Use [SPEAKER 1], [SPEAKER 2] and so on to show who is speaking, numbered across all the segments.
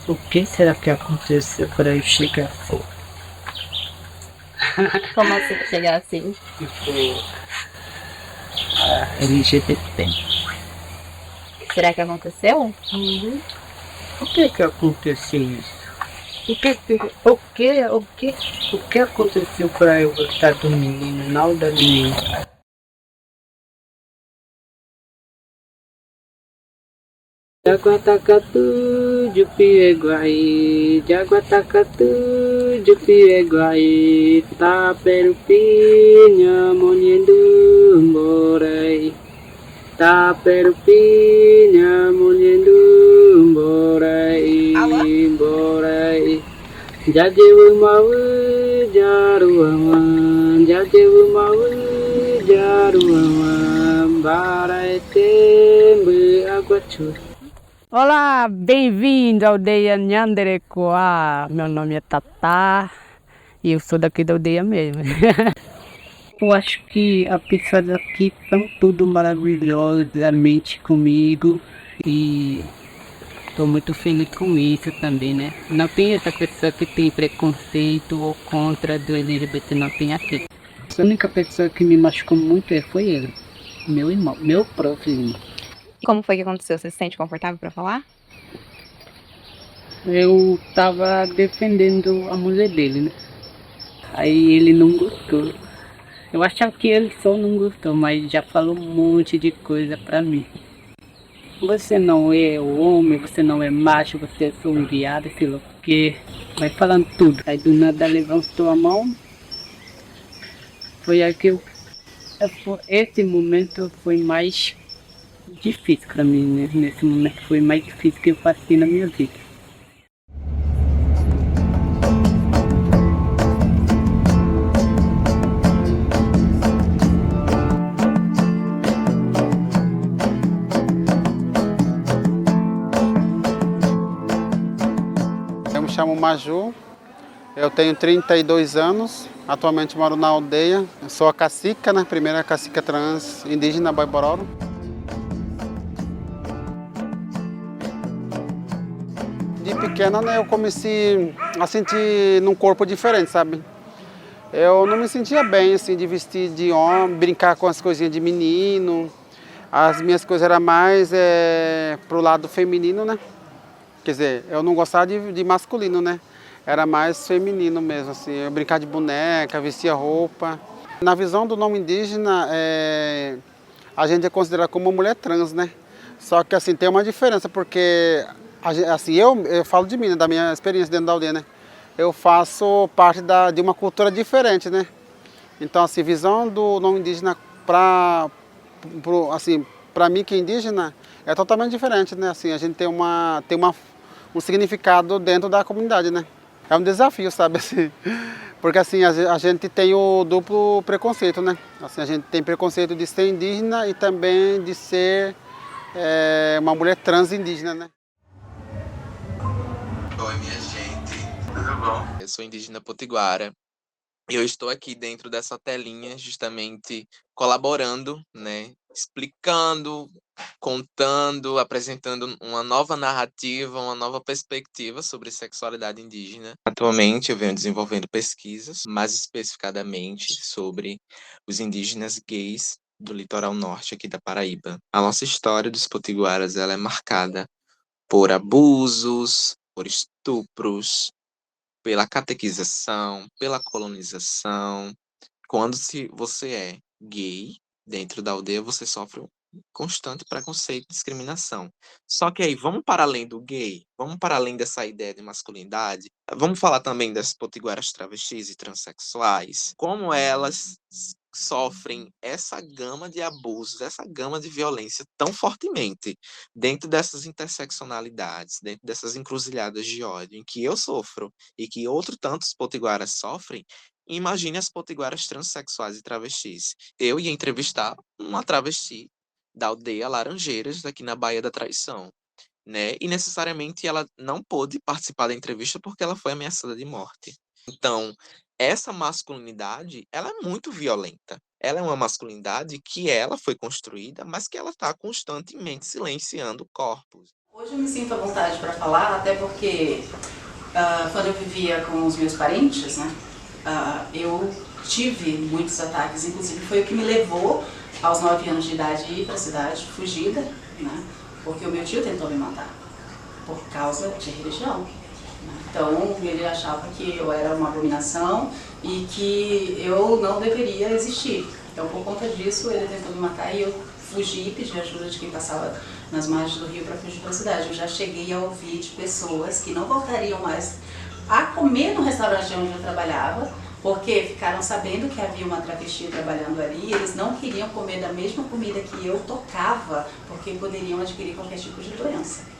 [SPEAKER 1] O que será que aconteceu para eu chegar?
[SPEAKER 2] Como assim chegar assim?
[SPEAKER 1] Tipo, LGBT.
[SPEAKER 2] Será que aconteceu?
[SPEAKER 1] Por que aconteceu isso? O que aconteceu para eu gostar do menino, não da menina? Jaguatacatu, Jupieguai, Jaguatacatu, Jupieguai, Taperupinha, Monhendu, Mborei, Taperupinha, Monhendu, Mborei, Mborei, Jadewu Mau, Jaruaman, Jadewu Mau, Jaruaman, Baraetembe, Aguachu. Olá, bem-vindo à aldeia Nhanderecoa. Meu nome é Tatá e eu sou daqui da aldeia mesmo. Eu acho que as pessoas aqui são tudo maravilhosamente comigo e estou muito feliz com isso também, né? Não tem essa pessoa que tem preconceito ou contra do LGBT, não tem aqui. A única pessoa que me machucou muito foi ele, meu irmão, meu próprio irmão.
[SPEAKER 2] Como foi que aconteceu? Você se sente confortável para falar?
[SPEAKER 1] Eu tava defendendo a mulher dele, né? Aí ele não gostou. Eu achava que ele só não gostou, mas já falou um monte de coisa pra mim. Você não é homem, você não é macho, você é só um viado, sei lá o quê. Vai falando tudo. Aí do nada levantou a mão. Foi aí que esse momento foi mais difícil pra mim, né? Nesse momento foi mais difícil que eu passei na minha vida.
[SPEAKER 3] Eu me chamo Maju, eu tenho 32 anos, atualmente moro na aldeia. Eu sou a cacica, né? Primeira cacica trans indígena Boibororo. De pequena, né, eu comecei a sentir num corpo diferente, sabe? Eu não me sentia bem, assim, de vestir de homem, brincar com as coisinhas de menino. As minhas coisas eram mais pro lado feminino, né? Quer dizer, eu não gostava de masculino, né? Era mais feminino mesmo, assim. Eu brincava de boneca, vestia roupa. Na visão do nome indígena, a gente é considerado como uma mulher trans, né? Só que, assim, tem uma diferença, porque, assim, eu falo de mim, né? Da minha experiência dentro da aldeia, né? Eu faço parte de uma cultura diferente, né? Então, assim, visão do nome indígena assim, para mim que é indígena, é totalmente diferente, né? Assim, a gente um significado dentro da comunidade, né? É um desafio, sabe? Assim, porque assim, a gente tem o duplo preconceito, né? Assim, a gente tem preconceito de ser indígena e também de ser uma mulher trans indígena, né?
[SPEAKER 4] Oi, minha gente, tudo bom? Eu sou indígena potiguara e eu estou aqui dentro dessa telinha justamente colaborando, né? Explicando, contando, apresentando uma nova narrativa, uma nova perspectiva sobre sexualidade indígena. Atualmente eu venho desenvolvendo pesquisas, mais especificadamente sobre os indígenas gays do litoral norte aqui da Paraíba. A nossa história dos potiguaras, ela é marcada por abusos, por estupros, pela catequização, pela colonização. Quando você é gay, dentro da aldeia, você sofre um constante preconceito e discriminação. Só que aí, vamos para além do gay, vamos para além dessa ideia de masculinidade, vamos falar também das potiguaras travestis e transexuais, como elas sofrem essa gama de abusos, essa gama de violência tão fortemente dentro dessas interseccionalidades, dentro dessas encruzilhadas de ódio em que eu sofro e que outros tantos potiguaras sofrem. Imagine as potiguaras transexuais e travestis. Eu ia entrevistar uma travesti da aldeia Laranjeiras, aqui na Baía da Traição, né? E necessariamente ela não pôde participar da entrevista porque ela foi ameaçada de morte. Então, essa masculinidade, ela é muito violenta. Ela é uma masculinidade que ela foi construída, mas que ela está constantemente silenciando corpos.
[SPEAKER 5] Hoje eu me sinto à vontade para falar, até porque quando eu vivia com os meus parentes, né, eu tive muitos ataques, inclusive foi o que me levou aos 9 anos de idade a ir para a cidade, fugida, né, porque o meu tio tentou me matar por causa de religião. Né. Então ele achava que eu era uma abominação e que eu não deveria existir. Então por conta disso ele tentou me matar e eu fugi e pedi ajuda de quem passava nas margens do rio para fugir para a cidade. Eu já cheguei a ouvir de pessoas que não voltariam mais a comer no restaurante onde eu trabalhava, porque ficaram sabendo que havia uma travesti trabalhando ali e eles não queriam comer da mesma comida que eu tocava, porque poderiam adquirir qualquer tipo de doença.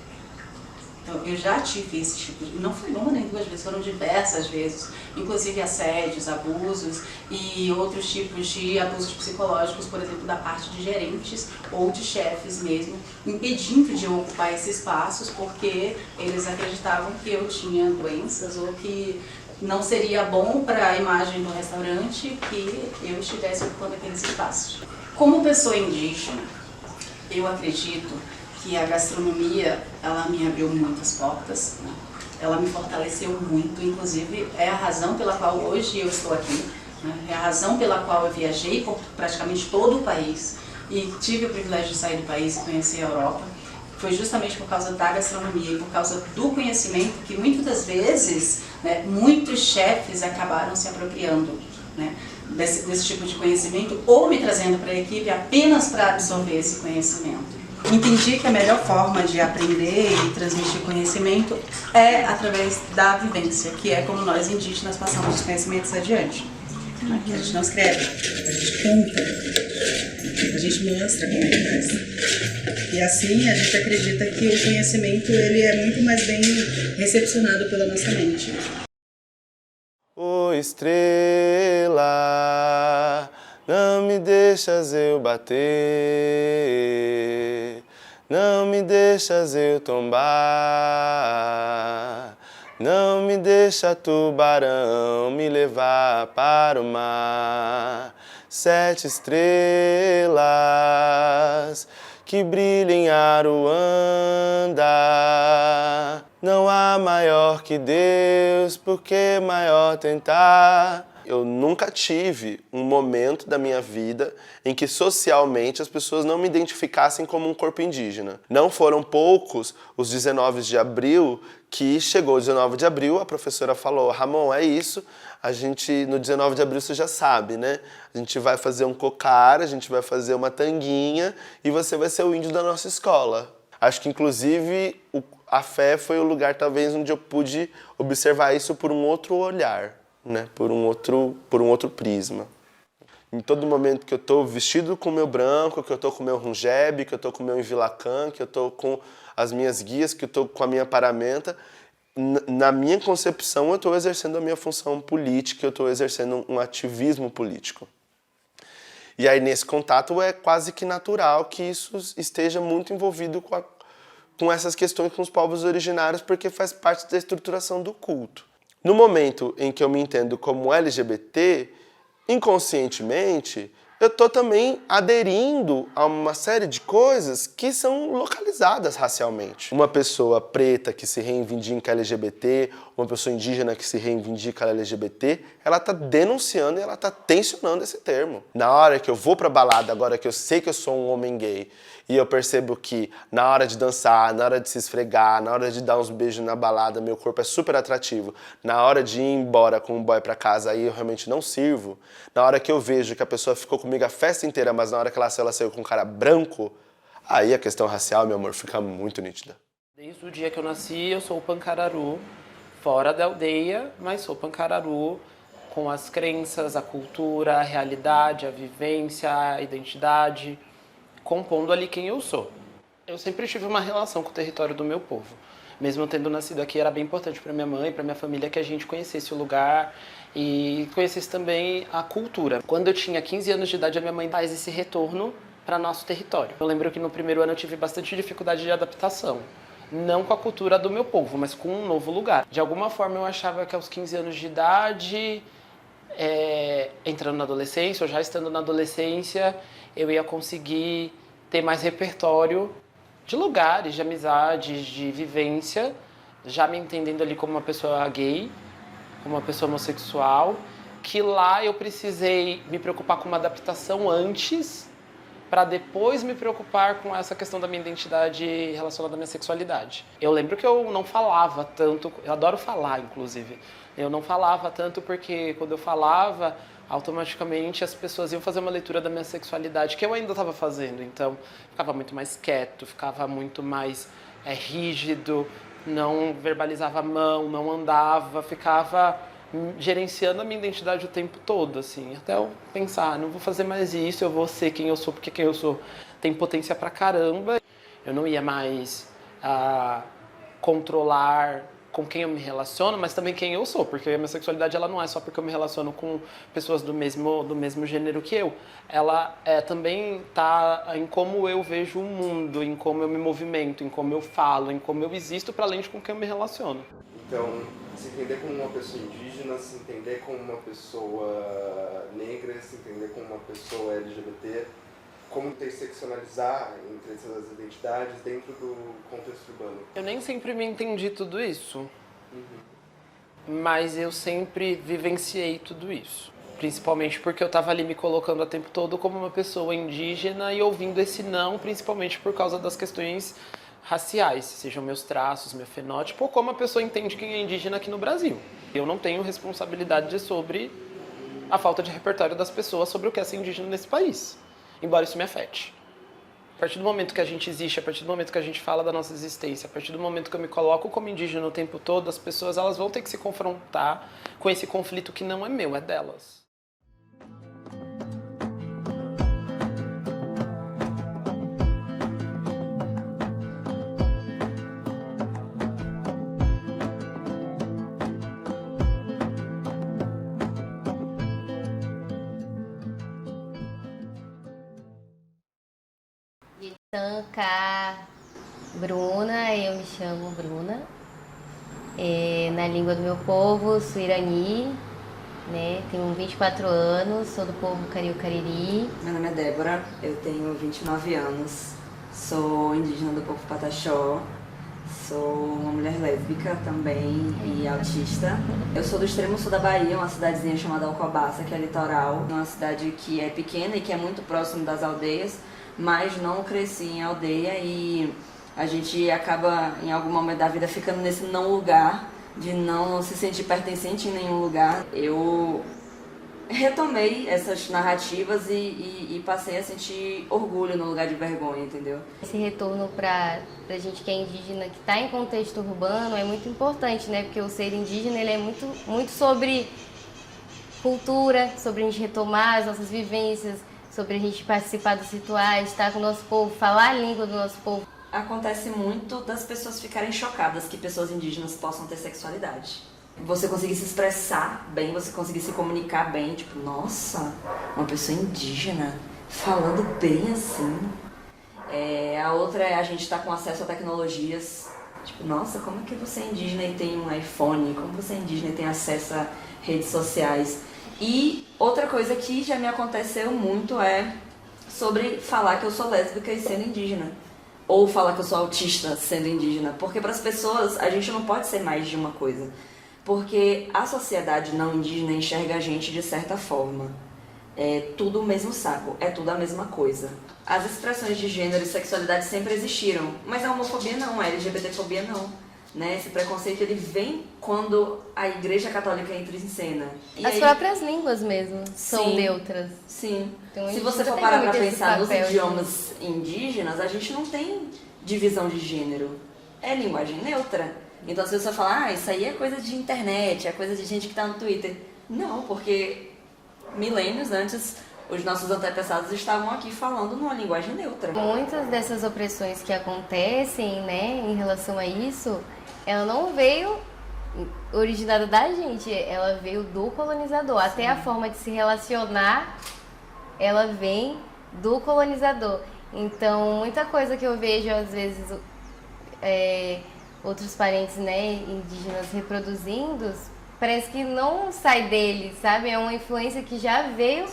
[SPEAKER 5] Então, eu já tive esse tipo de... Não foi uma nem 2 vezes, foram diversas vezes. Inclusive assédios, abusos e outros tipos de abusos psicológicos, por exemplo, da parte de gerentes ou de chefes mesmo, impedindo de eu ocupar esses espaços porque eles acreditavam que eu tinha doenças ou que não seria bom para a imagem do restaurante que eu estivesse ocupando aqueles espaços. Como pessoa indígena, eu acredito que a gastronomia, ela me abriu muitas portas, né? Ela me fortaleceu muito, inclusive é a razão pela qual hoje eu estou aqui, né? É a razão pela qual eu viajei por praticamente todo o país e tive o privilégio de sair do país e conhecer a Europa. Foi justamente por causa da gastronomia e por causa do conhecimento que muitas das vezes, né, muitos chefes acabaram se apropriando, né, desse tipo de conhecimento ou me trazendo para a equipe apenas para absorver esse conhecimento. Entendi que a melhor forma de aprender e transmitir conhecimento é através da vivência, que é como nós indígenas passamos os conhecimentos adiante. A gente não escreve, a gente conta, a gente mostra como é que faz. E assim a gente acredita que o conhecimento ele é muito mais bem recepcionado pela nossa mente.
[SPEAKER 6] Ô estrela, não me deixas eu bater, não me deixas eu tombar, não me deixa tubarão me levar para o mar. 7 estrelas que brilham em Aruanda, não há maior que Deus, porque maior tentar. Eu nunca tive um momento da minha vida em que socialmente as pessoas não me identificassem como um corpo indígena. Não foram poucos os 19 de abril que chegou o 19 de abril, a professora falou: Ramon, é isso, a gente no 19 de abril você já sabe, né? A gente vai fazer um cocar, a gente vai fazer uma tanguinha e você vai ser o índio da nossa escola. Acho que inclusive a fé foi o lugar talvez onde eu pude observar isso por um outro olhar. Né, por um outro prisma. Em todo momento que eu estou vestido com o meu branco, que eu estou com o meu rungeb, que eu estou com o meu envilacã, que eu estou com as minhas guias, que eu estou com a minha paramenta, na minha concepção eu estou exercendo a minha função política, eu estou exercendo um ativismo político. E aí nesse contato é quase que natural que isso esteja muito envolvido com essas questões com os povos originários, porque faz parte da estruturação do culto. No momento em que eu me entendo como LGBT, inconscientemente, eu estou também aderindo a uma série de coisas que são localizadas racialmente. Uma pessoa preta que se reivindica LGBT, uma pessoa indígena que se reivindica LGBT, ela está denunciando e ela está tensionando esse termo. Na hora que eu vou pra balada, agora que eu sei que eu sou um homem gay, e eu percebo que na hora de dançar, na hora de se esfregar, na hora de dar uns beijos na balada, meu corpo é super atrativo. Na hora de ir embora com um boy pra casa, aí eu realmente não sirvo. Na hora que eu vejo que a pessoa ficou comigo a festa inteira, mas na hora que ela saiu com um cara branco, aí a questão racial, meu amor, fica muito nítida.
[SPEAKER 7] Desde o dia que eu nasci, eu sou pancararu, fora da aldeia, mas sou pancararu com as crenças, a cultura, a realidade, a vivência, a identidade, compondo ali quem eu sou. Eu sempre tive uma relação com o território do meu povo. Mesmo tendo nascido aqui, era bem importante para minha mãe, para minha família, que a gente conhecesse o lugar e conhecesse também a cultura. Quando eu tinha 15 anos de idade, a minha mãe faz esse retorno para nosso território. Eu lembro que no primeiro ano eu tive bastante dificuldade de adaptação. Não com a cultura do meu povo, mas com um novo lugar. De alguma forma eu achava que aos 15 anos de idade, entrando na adolescência, ou já estando na adolescência, eu ia conseguir ter mais repertório de lugares, de amizades, de vivência, já me entendendo ali como uma pessoa gay, como uma pessoa homossexual, que lá eu precisei me preocupar com uma adaptação antes, para depois me preocupar com essa questão da minha identidade relacionada à minha sexualidade. Eu lembro que eu não falava tanto, eu adoro falar, inclusive. Eu não falava tanto porque quando eu falava, automaticamente as pessoas iam fazer uma leitura da minha sexualidade, que eu ainda estava fazendo. Então, ficava muito mais quieto, ficava muito mais rígido, não verbalizava a mão, não andava, ficava gerenciando a minha identidade o tempo todo, assim, até eu pensar, não vou fazer mais isso, eu vou ser quem eu sou, porque quem eu sou tem potência pra caramba. Eu não ia mais controlar com quem eu me relaciono, mas também quem eu sou, porque a minha sexualidade ela não é só porque eu me relaciono com pessoas do mesmo gênero que eu. Ela também tá em como eu vejo o mundo, em como eu me movimento, em como eu falo, em como eu existo, para além de com quem eu me relaciono.
[SPEAKER 6] Então, se entender como uma pessoa indígena, se entender como uma pessoa negra, se entender como uma pessoa LGBT, como interseccionalizar entre essas identidades dentro do contexto urbano.
[SPEAKER 7] Eu nem sempre me entendi tudo isso, mas eu sempre vivenciei tudo isso. Principalmente porque eu estava ali me colocando o tempo todo como uma pessoa indígena e ouvindo esse não, principalmente por causa das questões raciais, sejam meus traços, meu fenótipo, ou como a pessoa entende quem é indígena aqui no Brasil. Eu não tenho responsabilidade sobre a falta de repertório das pessoas sobre o que é ser indígena nesse país, embora isso me afete. A partir do momento que a gente existe, a partir do momento que a gente fala da nossa existência, a partir do momento que eu me coloco como indígena o tempo todo, as pessoas elas vão ter que se confrontar com esse conflito que não é meu, é delas.
[SPEAKER 8] Tanca Bruna, eu me chamo Bruna. Na língua do meu povo, sou irani, né? Tenho 24 anos, sou do povo Cariu-Cariri.
[SPEAKER 9] Meu nome é Débora, eu tenho 29 anos, sou indígena do povo Pataxó, sou uma mulher lésbica também e autista. Eu sou do extremo sul da Bahia, uma cidadezinha chamada Alcobaça, que é litoral, uma cidade que é pequena e que é muito próximo das aldeias, mas não cresci em aldeia e a gente acaba em algum momento da vida ficando nesse não lugar, de não se sentir pertencente em nenhum lugar. Eu retomei essas narrativas e passei a sentir orgulho no lugar de vergonha, entendeu?
[SPEAKER 8] Esse retorno pra gente que é indígena, que está em contexto urbano, é muito importante, né? Porque o ser indígena ele é muito sobre cultura, sobre a gente retomar as nossas vivências, sobre a gente participar dos rituais, estar com o nosso povo, falar a língua do nosso povo.
[SPEAKER 9] Acontece muito das pessoas ficarem chocadas que pessoas indígenas possam ter sexualidade. Você conseguir se expressar bem, você conseguir se comunicar bem, tipo, nossa, uma pessoa indígena falando bem assim. A outra é a gente estar com acesso a tecnologias. Tipo, nossa, como é que você é indígena e tem um iPhone? Como você é indígena e tem acesso a redes sociais? E outra coisa que já me aconteceu muito é sobre falar que eu sou lésbica e sendo indígena. Ou falar que eu sou autista sendo indígena. Porque para as pessoas a gente não pode ser mais de uma coisa. Porque a sociedade não indígena enxerga a gente de certa forma. É tudo o mesmo saco, é tudo a mesma coisa. As expressões de gênero e sexualidade sempre existiram, mas a homofobia não, a LGBTfobia não. Né? Esse preconceito ele vem quando a Igreja Católica entra em cena.
[SPEAKER 8] As próprias línguas mesmo são neutras.
[SPEAKER 9] Sim.
[SPEAKER 8] Então,
[SPEAKER 9] se você for parar para pensar nos idiomas indígenas, a gente não tem divisão de gênero. É linguagem neutra. Então se você falar, isso aí é coisa de internet, é coisa de gente que está no Twitter. Não, porque milênios antes os nossos antepassados estavam aqui falando numa linguagem neutra.
[SPEAKER 8] Muitas dessas opressões que acontecem, né, em relação a isso, ela não veio originada da gente, ela veio do colonizador. Sim. Até a forma de se relacionar, ela vem do colonizador. Então, muita coisa que eu vejo, às vezes, outros parentes, né, indígenas reproduzindo, parece que não sai dele, sabe? É uma influência que já veio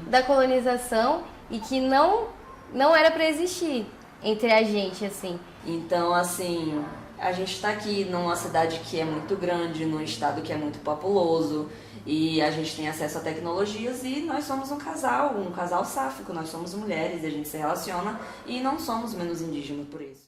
[SPEAKER 8] da colonização e que não era para existir. entre a gente, assim.
[SPEAKER 9] Então, assim, a gente está aqui numa cidade que é muito grande, num estado que é muito populoso, e a gente tem acesso a tecnologias e nós somos um casal sáfico, nós somos mulheres, e a gente se relaciona e não somos menos indígenas por isso.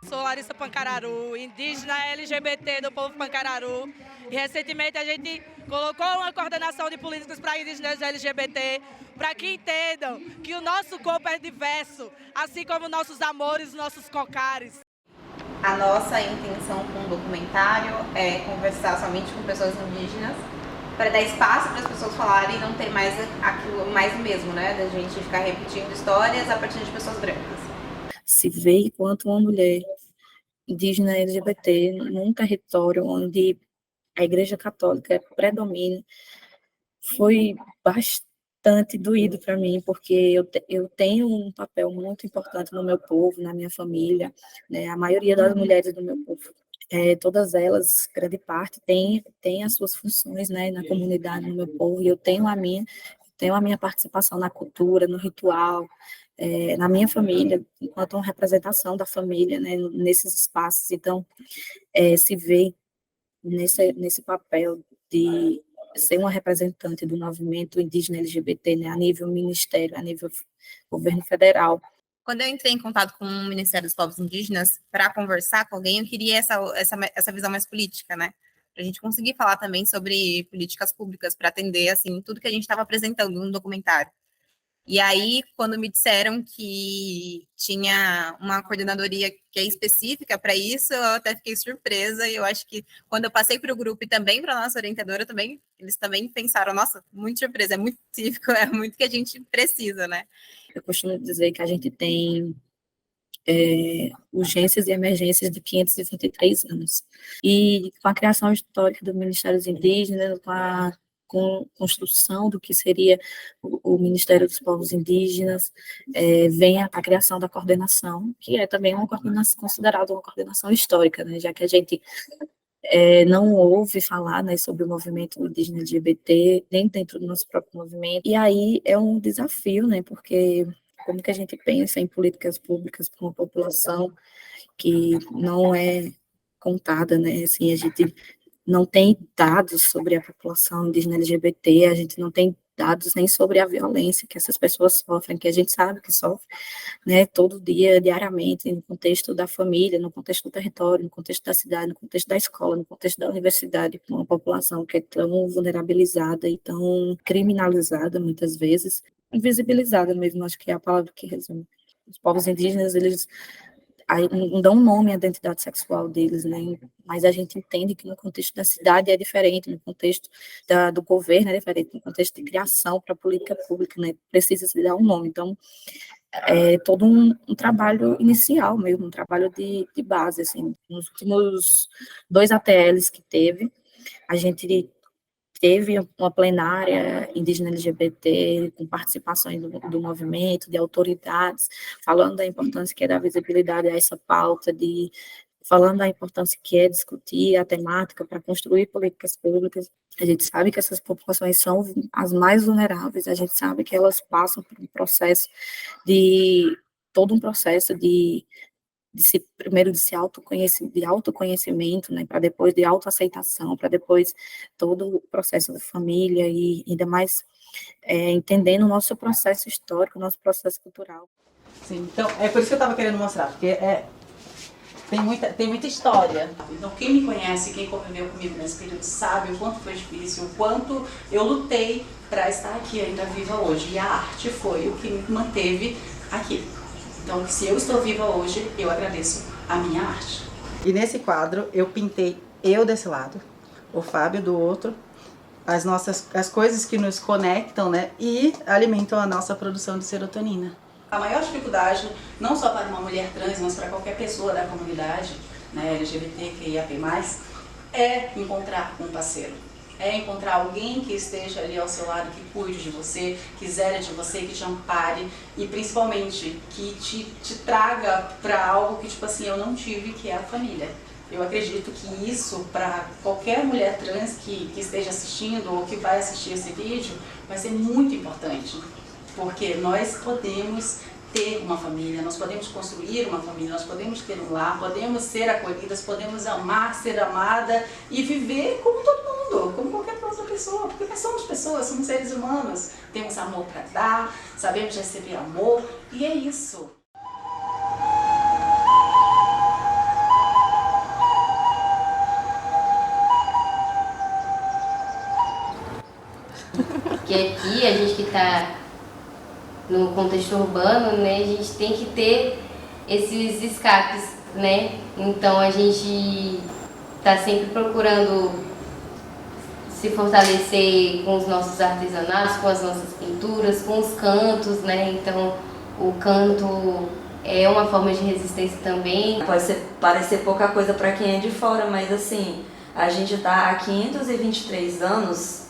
[SPEAKER 10] Sou Larissa Pancararu, indígena LGBT do povo Pancararu. E recentemente a gente colocou uma coordenação de políticas para indígenas LGBT, para que entendam que o nosso corpo é diverso, assim como nossos amores, nossos cocares.
[SPEAKER 2] A nossa intenção com o documentário é conversar somente com pessoas indígenas, para dar espaço para as pessoas falarem e não ter mais aquilo, mais o mesmo, né? Da gente ficar repetindo histórias a partir de pessoas brancas.
[SPEAKER 11] Se vê enquanto uma mulher indígena LGBT num território onde a Igreja Católica predomina, foi bastante doído para mim, porque eu tenho um papel muito importante no meu povo, na minha família, né? A maioria das mulheres do meu povo, todas elas, grande parte, tem as suas funções, né, na comunidade, no meu povo, e eu tenho a minha participação na cultura, no ritual, na minha família, enquanto uma representação da família, né, nesses espaços. Então, se vê nesse papel de ser uma representante do movimento indígena LGBT, né, a nível ministério, a nível governo federal.
[SPEAKER 2] Quando eu entrei em contato com o Ministério dos Povos Indígenas para conversar com alguém, eu queria essa visão mais política, né? Para a gente conseguir falar também sobre políticas públicas para atender, assim, tudo que a gente estava apresentando no documentário. E aí, quando me disseram que tinha uma coordenadoria que é específica para isso, eu até fiquei surpresa. E eu acho que quando eu passei para o grupo e também para a nossa orientadora, eles também pensaram, nossa, muito surpresa, é muito específico, é muito que a gente precisa, né?
[SPEAKER 11] Eu costumo dizer que a gente tem urgências e emergências de 523 anos. E com a criação histórica do Ministério dos Indígenas, com a construção do que seria o Ministério dos Povos Indígenas, vem a criação da coordenação, que é também uma coordenação considerada uma coordenação histórica, né, já que a gente não ouve falar, né, sobre o movimento indígena LGBT, nem dentro do nosso próprio movimento, e aí é um desafio, né, porque como que a gente pensa em políticas públicas para uma população que não é contada, né, assim, a gente não tem dados sobre a população indígena LGBT, a gente não tem dados nem sobre a violência que essas pessoas sofrem, que a gente sabe que sofrem, né, todo dia, diariamente, no contexto da família, no contexto do território, no contexto da cidade, no contexto da escola, no contexto da universidade, uma população que é tão vulnerabilizada e tão criminalizada, muitas vezes, invisibilizada mesmo, acho que é a palavra que resume. Os povos indígenas, eles não dão nome à identidade sexual deles, né? Mas a gente entende que no contexto da cidade é diferente, no contexto do governo é diferente, no contexto de criação para a política pública, né? Precisa se dar um nome. Então, é todo um trabalho inicial mesmo, um trabalho de base, assim. Nos últimos 2 ATLs que teve, a gente teve uma plenária indígena LGBT, com participações do movimento, de autoridades, falando da importância que é dar visibilidade a essa pauta, falando da importância que é discutir a temática para construir políticas públicas. A gente sabe que essas populações são as mais vulneráveis, a gente sabe que elas passam por um processo todo um processo primeiro de autoconhecimento, né, para depois de autoaceitação, para depois todo o processo da família e ainda mais entendendo o nosso processo histórico, o nosso processo cultural.
[SPEAKER 5] Sim, então é por isso que eu estava querendo mostrar, porque tem muita história. Então quem me conhece, quem conviveu comigo nesse período sabe o quanto foi difícil, o quanto eu lutei para estar aqui ainda viva hoje. E a arte foi o que me manteve aqui. Então, se eu estou viva hoje, eu agradeço a minha arte. E nesse quadro, eu pintei eu desse lado, o Fábio do outro, as coisas que nos conectam, né, e alimentam a nossa produção de serotonina. A maior dificuldade, não só para uma mulher trans, mas para qualquer pessoa da comunidade, né, LGBTQIAP+, é encontrar um parceiro. É encontrar alguém que esteja ali ao seu lado, que cuide de você, que zele de você, que te ampare e principalmente que te traga para algo que, tipo assim, eu não tive, que é a família. Eu acredito que isso, para qualquer mulher trans que esteja assistindo ou que vai assistir esse vídeo, vai ser muito importante, porque nós podemos ter uma família, nós podemos construir uma família, nós podemos ter um lar, podemos ser acolhidas, podemos amar, ser amada e viver como todo mundo, como qualquer outra pessoa, porque nós somos pessoas, somos seres humanos, temos amor para dar, sabemos receber amor e é isso.
[SPEAKER 8] Porque aqui, a gente que está no contexto urbano, né, a gente tem que ter esses escapes, né? Então a gente está sempre procurando se fortalecer com os nossos artesanatos, com as nossas pinturas, com os cantos, né? Então o canto é uma forma de resistência também.
[SPEAKER 9] Pode parecer pouca coisa para quem é de fora, mas assim, a gente está há 523 anos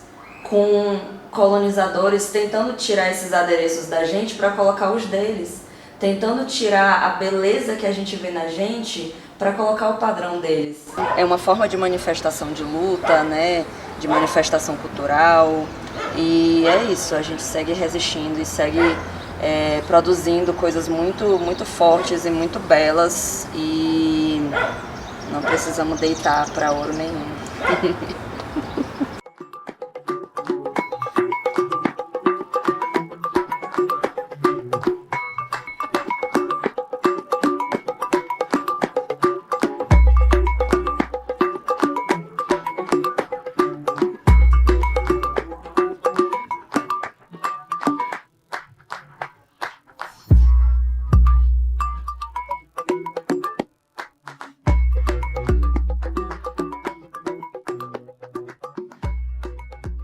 [SPEAKER 9] com colonizadores tentando tirar esses adereços da gente para colocar os deles, tentando tirar a beleza que a gente vê na gente para colocar o padrão deles. É uma forma de manifestação de luta, né? De manifestação cultural, e é isso, a gente segue resistindo e segue produzindo coisas muito fortes e muito belas, e não precisamos deitar para ouro nenhum.